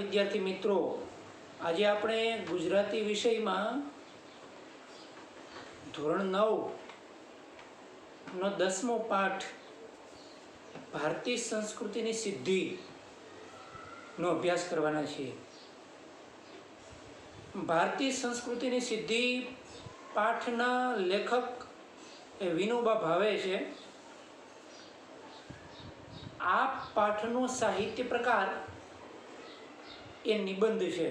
विद्यार्थी मित्रों, आज આપણે ગુજરાતી વિષયમાં ધોરણ 9 નો 10મો પાઠ ભારતીય સંસ્કૃતિની સિદ્ધિનો અભ્યાસ કરવાના છીએ। ભારતીય સંસ્કૃતિની સિદ્ધિ પાઠના લેખક એ વિનોબા ભાવે છે। આ પાઠનો સાહિત્ય પ્રકાર એ નિબંધ છે।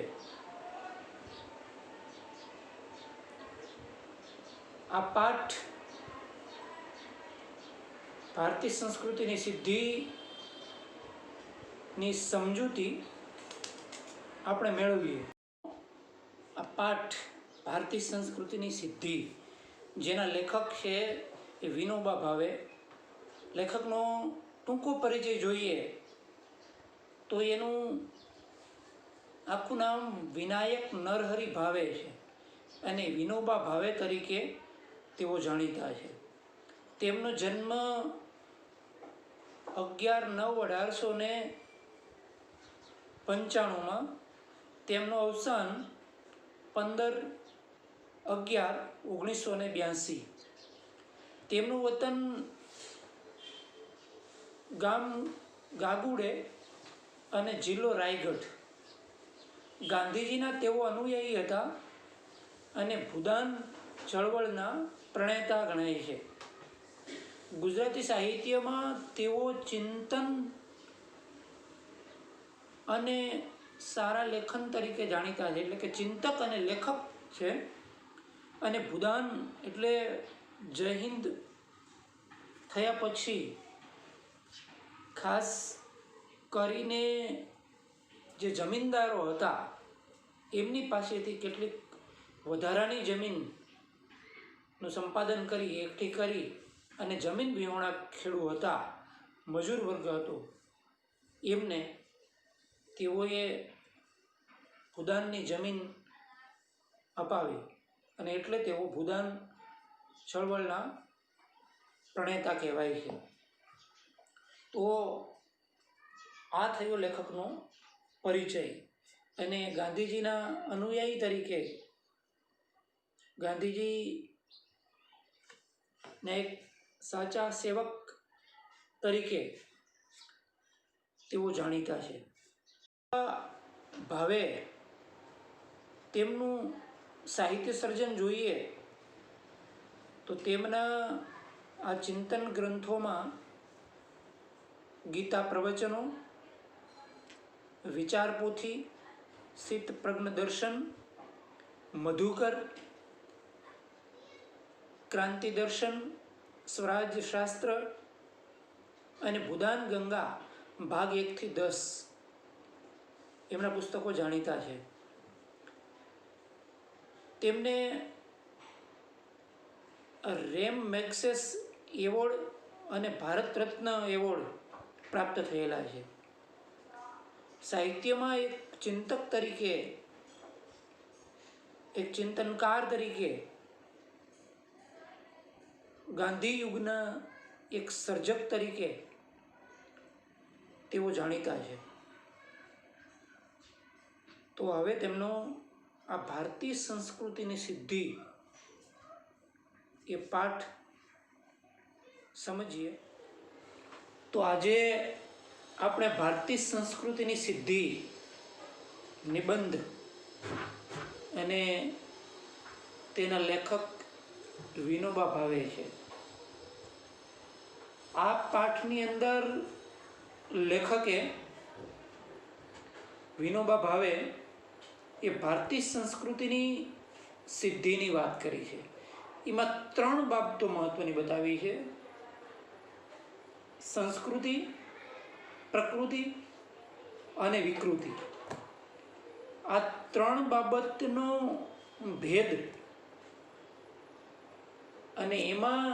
આ પાઠ ભારતીય સંસ્કૃતિની સિદ્ધિની સમજૂતી આપણે મેળવીએ। આ પાઠ ભારતીય સંસ્કૃતિની સિદ્ધિ જેના લેખક છે એ વિનોબા ભાવે। લેખકનો ટૂંકો પરિચય જોઈએ તો એનું આખું નામ વિનાયક નરહરી ભાવે છે અને વિનોબા ભાવે તરીકે તેઓ જાણીતા છે। તેમનો જન્મ 11/9/1895, તેમનું અવસાન 15/11/1982। તેમનું વતન ગામ ગાગુડે અને જિલ્લો રાયગઢ। ગાંધીજીના તેઓ અનુયાયી હતા અને ભૂદાન ચળવળના પ્રણેતા ગણાય છે। ગુજરાતી સાહિત્યમાં તેઓ ચિંતન અને સારા લેખન તરીકે જાણીતા છે, એટલે કે ચિંતક અને લેખક છે। અને ભૂદાન એટલે જય હિન્દ થયા પછી ખાસ કરીને જે જમીનદારો હતા એમની પાસેથી કેટલીક વધારાની જમીનનું સંપાદન કરી એકઠી કરી અને જમીન વિહોણા ખેડૂ હતા, મજૂર વર્ગ હતો, એમને તેઓએ ભૂદાનની જમીન અપાવી અને એટલે તેઓ ભૂદાન ચળવળના પ્રણેતા કહેવાય છે। તો આ થયો લેખકનો પરિચય। અને ગાંધીજીના અનુયાયી તરીકે ગાંધીજીને એક સાચા સેવક તરીકે તેઓ જાણીતા છે। ભાવે તેમનું સાહિત્ય સર્જન જોઈએ તો તેમના આ ચિંતન ગ્રંથોમાં ગીતા પ્રવચનો, વિચાર પોથી, સિદ્ધ પ્રજ્ઞ દર્શન, મધુકર, ક્રાંતિ દર્શન, સ્વરાજ શાસ્ત્ર અને ભૂદાન ગંગા ભાગ 1 થી 10 એમના પુસ્તકો જાણીતા છે। તેમને રેમ મેગ્સેસ એવોર્ડ અને ભારત રત્ન એવોર્ડ પ્રાપ્ત થયેલા છે। સાહિત્યમાં એક ચિંતક તરીકે, એક ચિંતનકાર તરીકે, ગાંધી યુગના એક સર્જક તરીકે તેઓ જાણીતા છે। તો હવે તેમનો આ ભારતીય સંસ્કૃતિની સિદ્ધિ એ પાઠ સમજીએ। તો આજે આપણે ભારતીય સંસ્કૃતિની સિદ્ધિ નિબંધ અને તેના લેખક વિનોબા ભાવે છે। આ પાઠની અંદર લેખકે વિનોબા ભાવે એ ભારતીય સંસ્કૃતિની સિદ્ધિની વાત કરી છે। એમાં 3 બાબતો મહત્વની બતાવી છે: સંસ્કૃતિ, પ્રકૃતિ અને વિકૃતિ। આ 3 બાબતનો ભેદ અને એમાં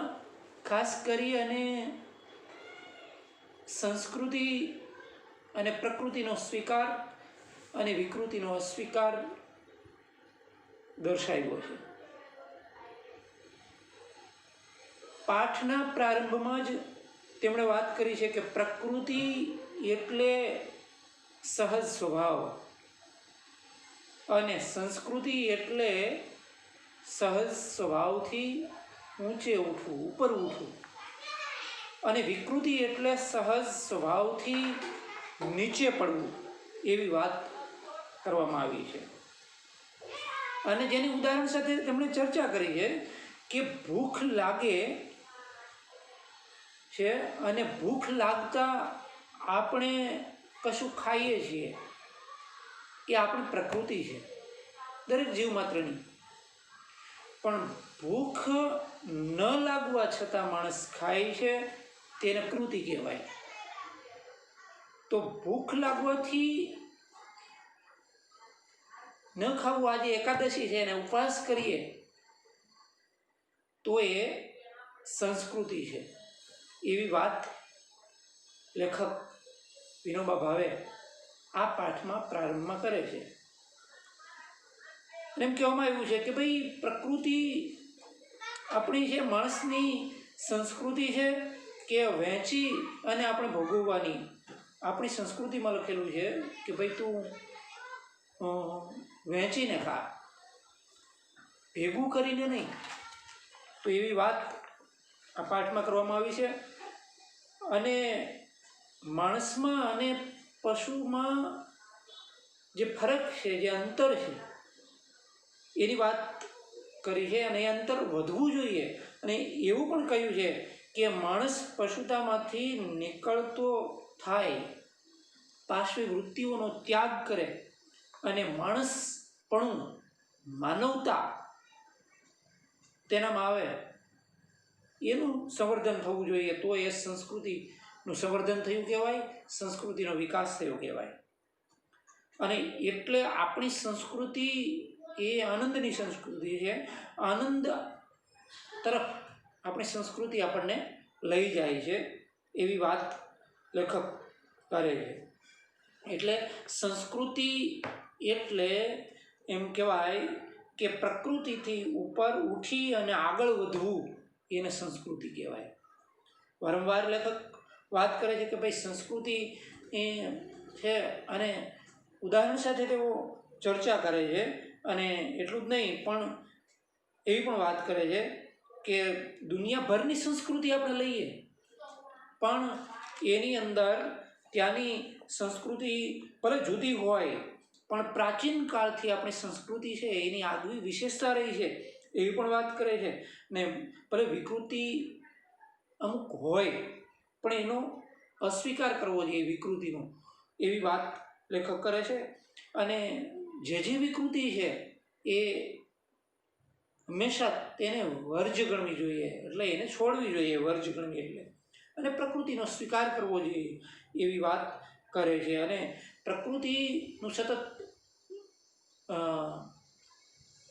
ખાસ કરી અને સંસ્કૃતિ અને પ્રકૃતિનો સ્વીકાર અને વિકૃતિનો અસ્વીકાર દર્શાવ્યો છે। પાઠના પ્રારંભમાં જ તેમણે વાત કરી છે કે પ્રકૃતિ એટલે સહજ સ્વભાવ અને સંસ્કૃતિ એટલે સહજ સ્વભાવથી ઊંચે ઉઠવું, ઉપર ઉઠવું, અને વિકૃતિ એટલે સહજ સ્વભાવથી નીચે પડવું, એવી વાત કરવામાં આવી છે. અને જેની ઉદાહરણ સાથે તેમણે ચર્ચા કરી છે કે ભૂખ લાગે છે અને ભૂખ લાગતા આપણે કશું ખાઈએ છીએ, એ આપણી પ્રકૃતિ છે, દરેક જીવ માત્રની. પણ ભૂખ ન લાગવા છતાં માણસ ખાય છે, તેને પ્રકૃતિ કહેવાય. તો ભૂખ લાગવાથી ન ખાવું, આજે એકાદશી છે અને ઉપવાસ કરીએ તો એ સંસ્કૃતિ છે, એવી વાત લેખક વિનોબા ભાવે આ પાઠમાં પ્રારંભમાં કરે છે. એમ કહેવામાં આવ્યું છે કે ભાઈ પ્રકૃતિ આપણી છે, માણસની સંસ્કૃતિ છે કે વહેંચી અને આપણે ભોગવવાની. આપણી સંસ્કૃતિમાં લખેલું છે કે ભાઈ તું વહેંચીને ખા, ભેગું કરીને નહીં. તો એવી વાત આ પાઠમાં કરવામાં આવી છે. અને માણસમાં અને પશુમાં જે ફરક છે, જે અંતર છે, એની વાત કરી છે. અને એ અંતર વધવું જોઈએ. અને એવું પણ કહ્યું છે કે માણસ પશુતામાંથી નીકળતો થાય, પાશ્વી વૃત્તિઓનો ત્યાગ કરે અને માણસપણું, માનવતા તેનામાં આવે, એનું સંવર્ધન થવું જોઈએ. તો એ સંસ્કૃતિનું સંવર્ધન થયું કહેવાય, સંસ્કૃતિનો વિકાસ થયો કહેવાય. અને એટલે આપણી સંસ્કૃતિ એ આનંદની સંસ્કૃતિ છે. આનંદ તરફ આપણી સંસ્કૃતિ આપણને લઈ જાય છે, એવી વાત લેખક કરે છે. એટલે સંસ્કૃતિ એટલે એમ કહેવાય કે પ્રકૃતિથી ઉપર ઉઠી અને આગળ વધવું, એને સંસ્કૃતિ કહેવાય. વારંવાર લેખક વાત કરે છે કે ભાઈ સંસ્કૃતિ એ છે, અને ઉદાહરણ સાથે તેઓ ચર્ચા કરે છે. અને એટલું જ નહીં, પણ એવી પણ વાત કરે છે કે દુનિયાભરની સંસ્કૃતિ આપણે લઈએ, પણ એની અંદર ત્યાંની સંસ્કૃતિ ભલે જુદી હોય, પણ પ્રાચીન કાળથી આપણી સંસ્કૃતિ છે એની આગવી વિશેષતા રહી છે, એવી પણ વાત કરે છે. ને ભલે વિકૃતિ અમુક હોય, પણ એનો અસ્વીકાર કરવો જોઈએ વિકૃતિનો, એવી વાત લેખક કરે છે. અને જે વિકૃતિ છે એ હંમેશા તેને વર્જ ગણવી જોઈએ, એટલે એને છોડવી જોઈએ, વર્જ ગણવી એટલે. અને પ્રકૃતિનો સ્વીકાર કરવો જોઈએ, એવી વાત કરે છે. અને પ્રકૃતિનું સતત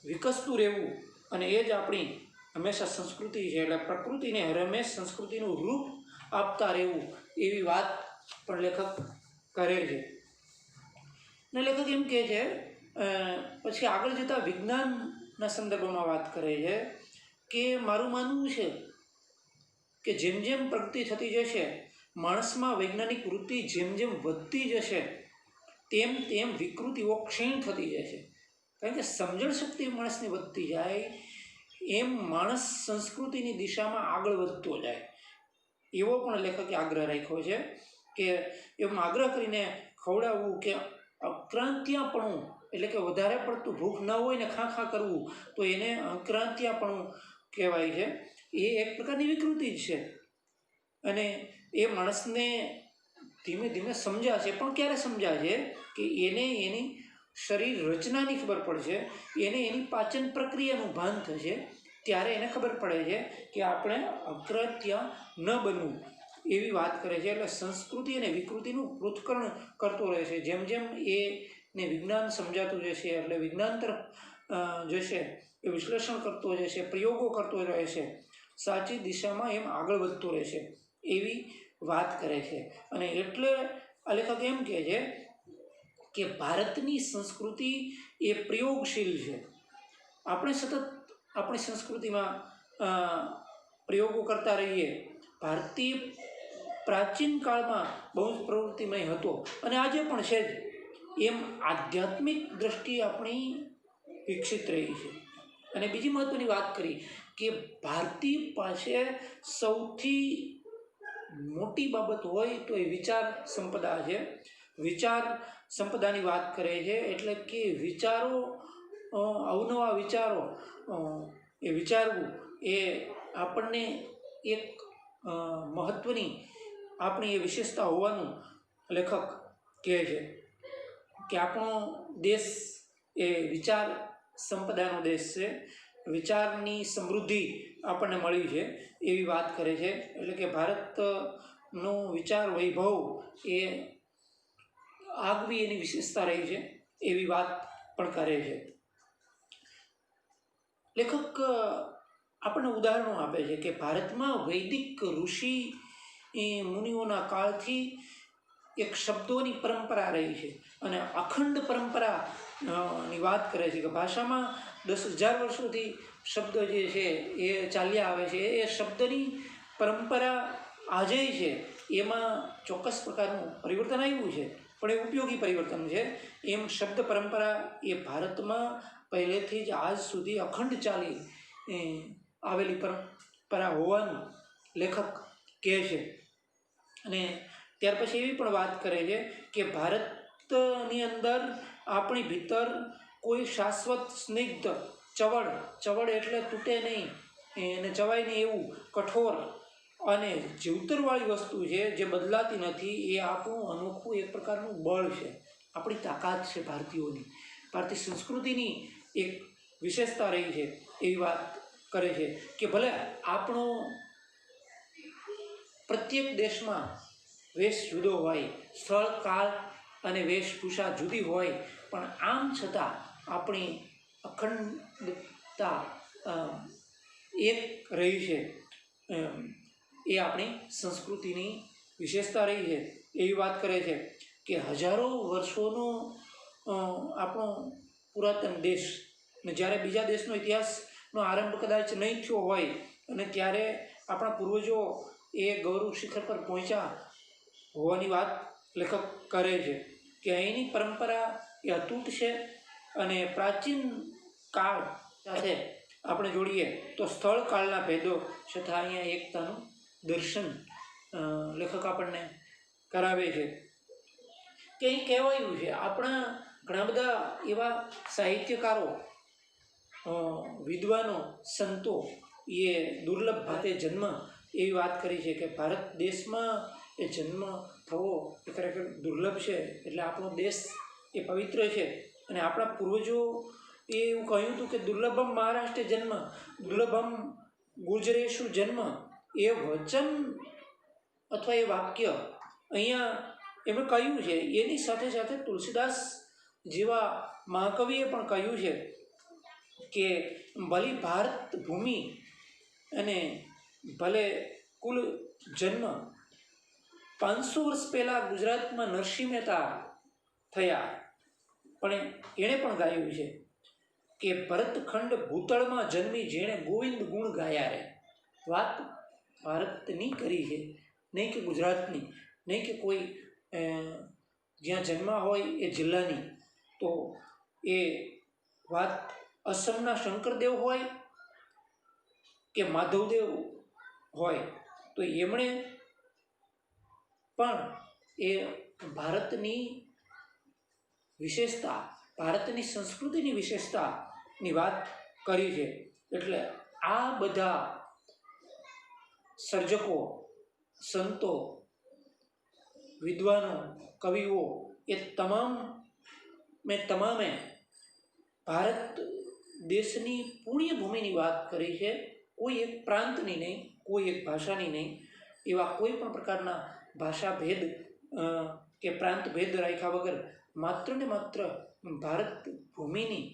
વિકસતું રહેવું, અને એ જ આપણી હંમેશા સંસ્કૃતિ છે. એટલે પ્રકૃતિને હંમેશ સંસ્કૃતિનું રૂપ આપતા રહેવું, એવી વાત પણ લેખક કરે છે. ને લેખક એમ કહે છે, પછી આગળ જતાં વિજ્ઞાનના સંદર્ભમાં વાત કરે છે કે મારું માનવું છે કે જેમ જેમ પ્રગતિ થતી જશે, માણસમાં વૈજ્ઞાનિક વૃત્તિ જેમ જેમ વધતી જશે, તેમ તેમ વિકૃતિઓ ક્ષીણ થતી જશે. કારણ કે સમજણ શક્તિ માણસની વધતી જાય, એમ માણસ સંસ્કૃતિની દિશામાં આગળ વધતો જાય, એવો પણ લેખકે આગ્રહ રાખ્યો છે. કે એમ આગ્રહ કરીને ખવડાવવું કે અક્રાંતિયાપણું, એટલે કે વધારે પડતું ભૂખ ન હોય ને ખા કરવું, તો એને અક્રાંતિયાપણું કહેવાય છે. એ એક પ્રકારની વિકૃતિ જ છે. અને એ માણસને ધીમે ધીમે સમજાશે. પણ ક્યારે સમજાશે? કે એને એની શરીર રચનાની ખબર પડશે, એને એની પાચન પ્રક્રિયાનું ભાન થશે, ત્યારે એને ખબર પડે છે કે આપણે અક્રાંતિયા ન બનવું, એવી વાત કરે છે. એટલે સંસ્કૃતિ અને વિકૃતિનું પૃથ્થકરણ કરતો રહે છે. જેમ જેમ એને વિજ્ઞાન સમજાતું જશે, એટલે વિજ્ઞાન તરફ જશે, એ વિશ્લેષણ કરતો જશે, પ્રયોગો કરતો રહેશે, સાચી દિશામાં એમ આગળ વધતો રહેશે, એવી વાત કરે છે. અને એટલે આ લેખક એમ કહે છે કે ભારતની સંસ્કૃતિ એ પ્રયોગશીલ છે. આપણે સતત આપણી સંસ્કૃતિમાં પ્રયોગો કરતા રહીએ. ભારતીય પ્રાચીન કાળમાં બહુ જ પ્રવૃત્તિમય હતો, અને આજે પણ છે જ. એમ આધ્યાત્મિક દ્રષ્ટિ આપણી વિકસિત રહી છે. અને બીજી મહત્વની વાત કરી કે ભારતીય પાસે સૌથી મોટી બાબત હોય તો એ વિચાર સંપદા છે. વિચાર સંપદાની વાત કરે છે એટલે કે વિચારો, અવનવા વિચારો એ વિચારવું એ આપણને એક મહત્વની આપણી એ વિશેષતા હોવાનું લેખક કહે છે કે આપણો દેશ એ વિચાર સંપદાનો દેશ છે. વિચારની સમૃદ્ધિ આપણને મળી છે એવી વાત કરે છે. એટલે કે ભારતનો વિચાર વૈભવ એ આગવી એની વિશેષતા રહી છે એવી વાત પણ કરે છે. લેખક આપણને ઉદાહરણો આપે છે કે ભારતમાં વૈદિક ઋષિ મુનિઓના કાળથી એક શબ્દોની પરંપરા રહી છે અને અખંડ પરંપરા ની વાત કરે છે કે ભાષામાં 10,000 વર્ષોથી શબ્દ જે છે એ ચાલ્યા આવે છે. એ શબ્દની પરંપરા આજે છે એમાં ચોક્કસ પ્રકારનું પરિવર્તન આવ્યું છે પણ એ ઉપયોગી પરિવર્તન છે. એમ શબ્દ પરંપરા એ ભારતમાં પહેલેથી જ આજ સુધી અખંડ ચાલી આવેલી પરંપરા હોવાનું લેખક કહે છે. અને ત્યાર પછી એવી પણ વાત કરે છે કે ભારતની અંદર આપણી ભીતર કોઈ શાશ્વત સ્નિગ્ધ ચવડ એટલે તૂટે નહીં અને ચવાય નહીં એવું કઠોર અને જીવતરવાળી વસ્તુ છે જે બદલાતી નથી. એ આપણું અનોખું એક પ્રકારનું બળ છે, આપણી તાકાત છે. ભારતીય સંસ્કૃતિની એક વિશેષતા રહી છે એવી વાત કરે છે કે ભલે આપણો પ્રત્યેક દેશમાં વેશ જુદો હોય, સ્થળ, કાળ અને વેશભૂષા જુદી હોય, પણ આમ છતાં આપણી અખંડતા એક રહી છે. એ આપણી સંસ્કૃતિની વિશેષતા રહી છે એવી વાત કરે છે કે હજારો વર્ષોનો આપણો પુરાતન દેશ ને જ્યારે બીજા દેશનો ઇતિહાસનો આરંભ કદાચ નહીં થયો હોય અને ત્યારે આપણા પૂર્વજો એ ગૌરવ શિખર પર પહોંચ્યા હોવાની વાત લેખક કરે છે કે અહીંની પરંપરા એ અતૂટ છે અને પ્રાચીન કાળ સાથે આપણે જોડીએ તો સ્થળ કાળના ભેદો છતાં અહીંયા એકતાનું દર્શન લેખક આપણને કરાવે છે. કે અહીં કહેવાયું છે આપણા ઘણા બધા એવા સાહિત્યકારો, વિદ્વાનો, સંતો એ દુર્લભ ભાતે જન્મ એવી વાત કરી છે કે ભારત દેશમાં એ જન્મ થવો એ ખરેખર દુર્લભ છે. એટલે આપણો દેશ એ પવિત્ર છે અને આપણા પૂર્વજો એ એવું કહ્યું હતું કે દુર્લભમ મહારાષ્ટ્ર જન્મ, દુર્લભમ ગુર્જરેશુ જન્મ. એ વચન અથવા એ વાક્ય અહીંયા એમણે કહ્યું છે. એની સાથે સાથે તુલસીદાસ જેવા મહાકવિએ પણ કહ્યું છે કે ભલી ભારત ભૂમિ અને ભલે કુલ જન્મ 500 વર્ષ પહેલાં ગુજરાતમાં નરસિંહ મહેતા થયા, પણ એણે પણ ગાયું છે કે ભરતખંડ ભૂતળમાં જન્મી જેણે ગોવિંદ ગુણ ગાયા રે. વાત ભારતની કરી છે, નહીં કે ગુજરાતની, નહીં કે કોઈ જ્યાં જન્મ હોય એ જિલ્લાની. તો એ વાત અસમના શંકરદેવ હોય કે માધવદેવ હોય તો એમણે પણ એ ભારતની વિશેષતા, ભારતની સંસ્કૃતિની વિશેષતાની વાત કરી છે. એટલે આ બધા સર્જકો, સંતો, વિદ્વાનો, કવિઓ એ તમામે ભારત દેશની પુણ્યભૂમિની વાત કરી છે. કોઈ એક પ્રાંતની નહીં, કોઈ એક ભાષાની નહીં, એવા કોઈ પણ પ્રકારના ભાષા ભેદ કે પ્રાંત ભેદ રાખ્યા વગર માત્ર ને માત્ર ભારત ભૂમિની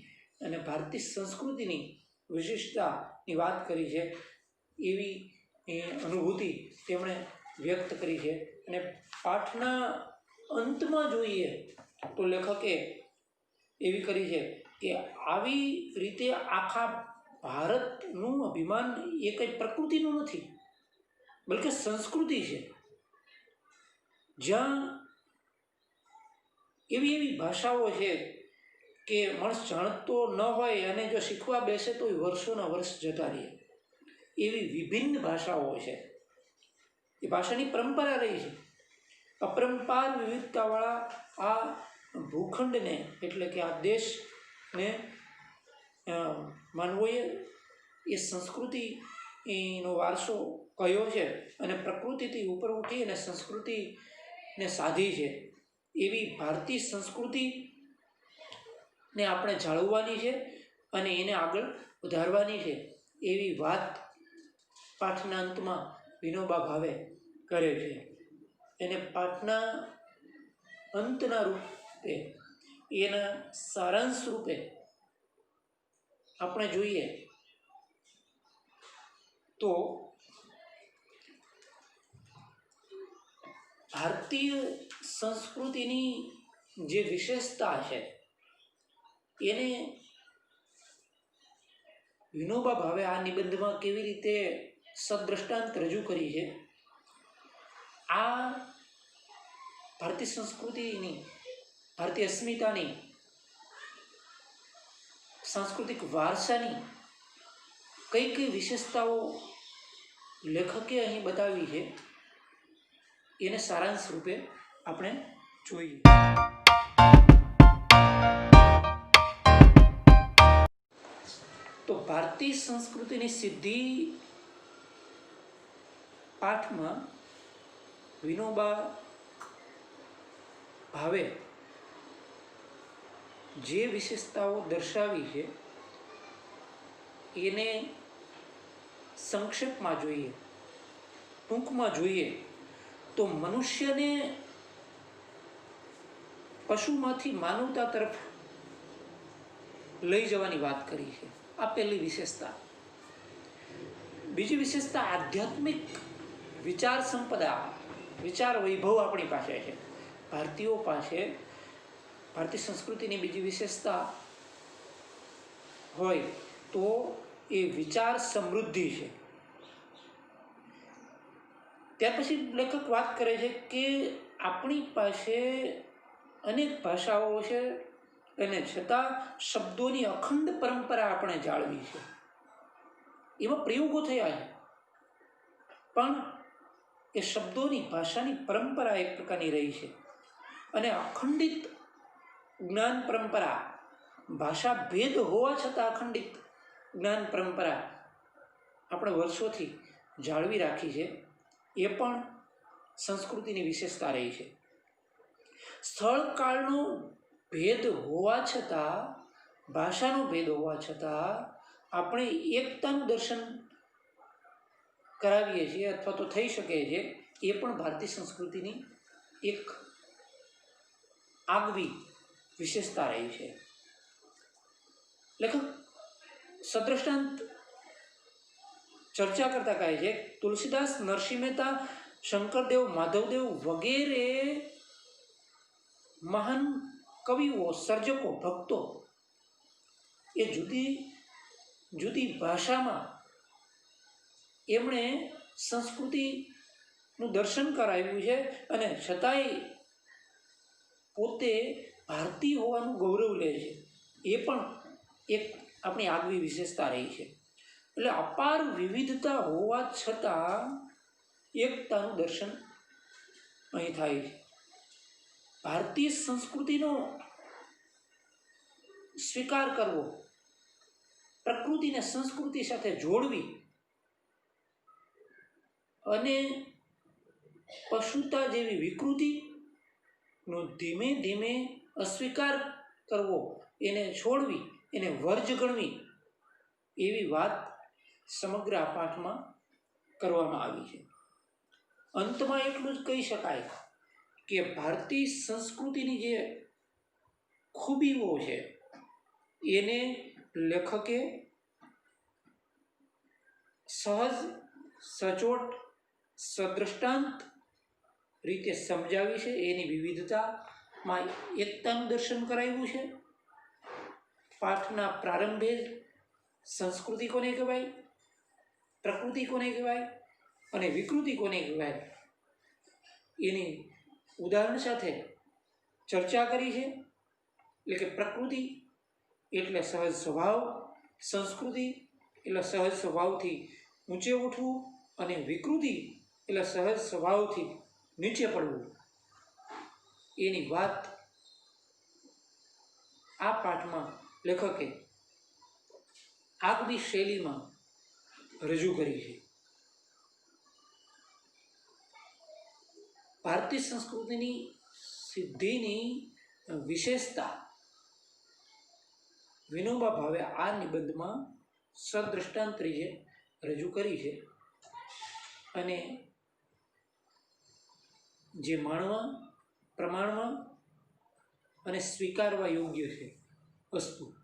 અને ભારતીય સંસ્કૃતિની વિશિષ્ટતાની વાત કરી છે એવી અનુભૂતિ તેમણે વ્યક્ત કરી છે. અને પાઠના અંતમાં જોઈએ તો લેખકે એવી કરી છે કે આવી રીતે આખા ભારતનું અભિમાન એ કંઈ પ્રકૃતિનું નથી, બલકે સંસ્કૃતિ છે. જ્યાં એવી એવી ભાષાઓ છે કે માણસ જાણતો ન હોય અને જો શીખવા બેસે તો વર્ષોના વર્ષ જતા રહે, એવી વિભિન્ન ભાષાઓ છે. એ ભાષાની પરંપરા રહી છે. અપરંપાર વિવિધતાવાળા આ ભૂખંડને એટલે કે આ દેશને માનવોએ એ સંસ્કૃતિનો વારસો કયો છે અને પ્રકૃતિથી ઉપર ઉઠી અને સંસ્કૃતિને સાધી છે. એવી ભારતીય સંસ્કૃતિને આપણે જાળવવાની છે અને એને આગળ વધારવાની છે, એવી વાત પાઠના અંતમાં વિનોબા ભાવે કરે છે. એને પાઠના અંતના રૂપે, એના સારાંશ રૂપે આપણે જોઈએ તો ભારતીય સંસ્કૃતિની જે વિશેષતા છે એને વિનોબા ભાવે આ નિબંધમાં કેવી રીતે સદ્રષ્ટાંત રજૂ કરી છે. આ ભારતીય સંસ્કૃતિની, ભારતીય અસ્મિતાની, સાંસ્કૃતિક વારસાની કઈ કઈ વિશેષતાઓ લેખકે અહીં બતાવી છે એને સારાંશ રૂપે આપણે જોઈએ. તો ભારતીય સંસ્કૃતિની સિદ્ધિ પાઠમાં વિનોબા ભાવે જે વિશેષતાઓ દર્શાવી છે એને સંક્ષેપમાં જોઈએ, ટૂંકમાં જોઈએ તો મનુષ્યને પશુમાંથી માનવતા તરફ લઈ જવાની વાત કરી છે. આ પહેલી વિશેષતા. બીજી વિશેષતા આધ્યાત્મિક વિચાર સંપદા, વિચાર વૈભવ આપણી પાસે છે. ભારતીયો પાસે ભારતીય સંસ્કૃતિની બીજી વિશેષતા હોય તો એ વિચાર સમૃદ્ધિ છે. ત્યાર પછી લેખક વાત કરે છે કે આપણી પાસે અનેક ભાષાઓ છે અને છતાં શબ્દોની અખંડ પરંપરા આપણે જાળવી છે. એમાં પ્રયોગો થયા છે પણ એ શબ્દોની ભાષાની પરંપરા એક પ્રકારની રહી છે અને અખંડિત જ્ઞાન પરંપરા, ભાષા ભેદ હોવા છતાં અખંડિત જ્ઞાન પરંપરા આપણે વર્ષોથી જાળવી રાખી છે. એ પણ સંસ્કૃતિની વિશેષતા રહી છે. સ્થળ કાળનો ભેદ હોવા છતાં, ભાષાનો ભેદ હોવા છતાં આપણે એકતાનું દર્શન કરાવીએ છીએ અથવા તો થઈ શકે છે. એ પણ ભારતીય સંસ્કૃતિની એક આગવી વિશેષતા રહી છે. લેખક સદ્રષ્ટાંત ચર્ચા કરતા કહે છે તુલસીદાસ, નરસિંહ મહેતા, શંકરદેવ, માધવદેવ વગેરે મહાન કવિઓ, સર્જકો, ભક્તો એ જુદી જુદી ભાષામાં એમણે સંસ્કૃતિનું દર્શન કરાવ્યું છે અને છતાંય પોતે ભારતીય હોવાનું ગૌરવ લે છે. એ પણ એક આપણી આગવી વિશેષતા રહી છે. એટલે અપાર વિવિધતા હોવા છતાં એકતાનું દર્શન અહીં થાય છે. ભારતીય સંસ્કૃતિનો સ્વીકાર કરવો, પ્રકૃતિને સંસ્કૃતિ સાથે જોડવી અને પશુતા જેવી વિકૃતિનો ધીમે ધીમે અસ્વીકાર કરવો, એને છોડવી, એને વર્જ ગણવી, એવી વાત સમગ્ર આ પાઠમાં કરવામાં આવી છે. અંતમાં એટલું જ કહી શકાય કે ભારતીય સંસ્કૃતિની જે ખૂબીઓ છે એને લેખકે સહજ, સચોટ, સદ્રષ્ટાંત રીતે સમજાવી છે. એની વિવિધતામાં એકતાનું દર્શન કરાવ્યું છે. પાઠના પ્રારંભે સંસ્કૃતિ કોને કહેવાય, પ્રકૃતિ કોને કહેવાય અને વિકૃતિ કોને કહેવાય એની ઉદાહરણ સાથે ચર્ચા કરી છે. એટલે કે પ્રકૃતિ એટલે સહજ સ્વભાવ, સંસ્કૃતિ એટલે સહજ સ્વભાવથી ઊંચે ઉઠવું, અને વિકૃતિ એટલે સહજ સ્વભાવથી નીચે પડવું. એની વાત આ પાઠમાં લેખકે આગવી શૈલીમાં રજૂ કરી છે. ભારતીય સંસ્કૃતિની સિદ્ધિની વિશેષતા વિનોબા ભાવે આ નિબંધમાં સદ્રષ્ટાંત તરીકે રજૂ કરી છે. અને જે માણવા, પ્રમાણવા અને સ્વીકારવા યોગ્ય છે વસ્તુ